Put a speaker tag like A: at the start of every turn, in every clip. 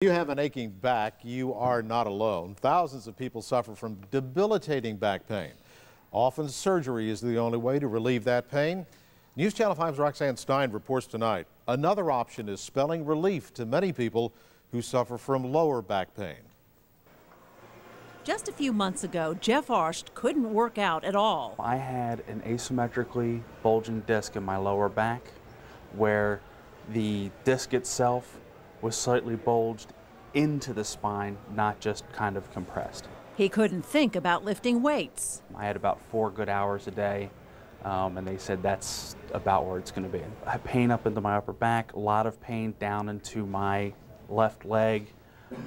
A: If you have an aching back, you are not alone. Thousands of people suffer from debilitating back pain. Often surgery is the only way to relieve that pain. News Channel 5's Roxanne Stein reports tonight. Another option is spelling relief to many people who suffer from lower back pain.
B: Just a few months ago, Jeff Arsht couldn't work out at all.
C: I had an asymmetrically bulging disc in my lower back where the disc itself was slightly bulged into the spine, not just kind of compressed.
B: He couldn't think about lifting weights.
C: I had about 4 good hours a day, and they said that's about where it's going to be. I had pain up into my upper back, a lot of pain down into my left leg,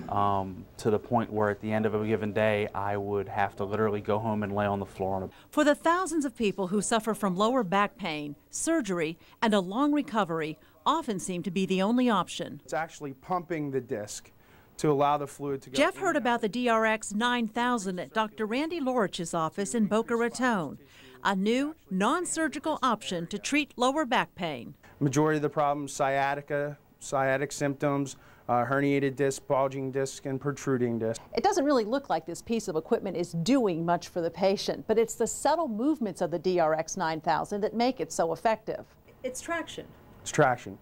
C: to the point where at the end of a given day, I would have to literally go home and lay on the floor.
B: For the thousands of people who suffer from lower back pain, surgery and a long recovery often seem to be the only option.
D: It's actually pumping the disc to allow the fluid to go.
B: Jeff heard about the DRX 9000 at Dr. Randy Laurich's office in Boca Raton, a new non-surgical option to treat lower back pain.
D: Majority of the problems, sciatic symptoms, herniated disc, bulging disc, and protruding disc.
E: It doesn't really look like this piece of equipment is doing much for the patient, but it's the subtle movements of the DRX 9000 that make it so effective.
B: It's traction.
D: It's traction,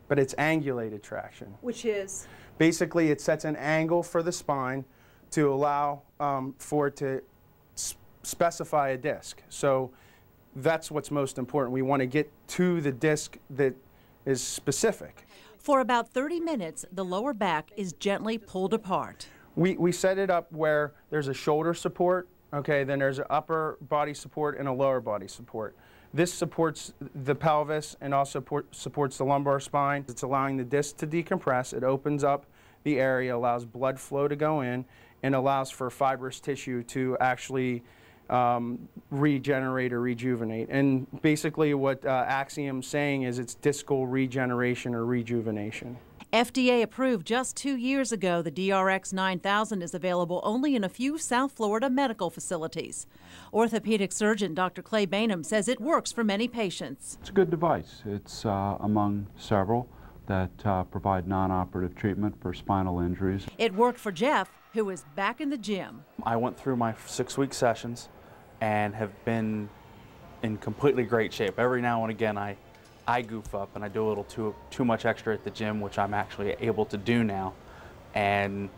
D: but it's angulated traction.
B: Which is?
D: Basically, it sets an angle for the spine to allow for it to specify a disc. So that's what's most important. We want to get to the disc that is specific.
B: For about 30 minutes, the lower back is gently pulled apart.
D: We set it up where there's a shoulder support, okay, then there's an upper body support and a lower body support. This supports the pelvis and also supports the lumbar spine. It's allowing the disc to decompress. It opens up the area, allows blood flow to go in, and allows for fibrous tissue to actually regenerate or rejuvenate. And basically what Axiom's saying is it's discal regeneration or rejuvenation.
B: FDA approved just 2 years ago, the DRX 9000 is available only in a few South Florida medical facilities. Orthopedic surgeon Dr. Clay Bainham says it works for many patients.
F: It's a good device. It's among several that provide non-operative treatment for spinal injuries. It
B: worked for Jeff, who is back in the gym.
C: I went through my 6-week sessions and have been in completely great shape. Every now and again I goof up and I do a little too much extra at the gym, which I'm actually able to do now, and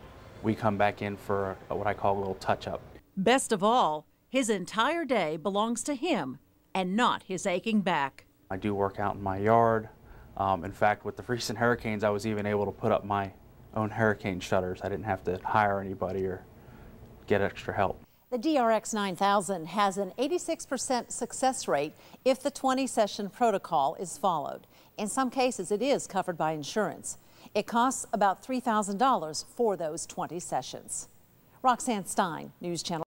C: we come back in for what I call a little touch-up.
B: Best of all, his entire day belongs to him and not his aching back.
C: I do work out in my yard. In fact, with the recent hurricanes, I was even able to put up my own hurricane shutters. I didn't have to hire anybody or get extra help.
E: The DRX 9000 has an 86% success rate if the 20-session protocol is followed. In some cases, it is covered by insurance. It costs about $3,000 for those 20 sessions. Roxanne Stein, News Channel.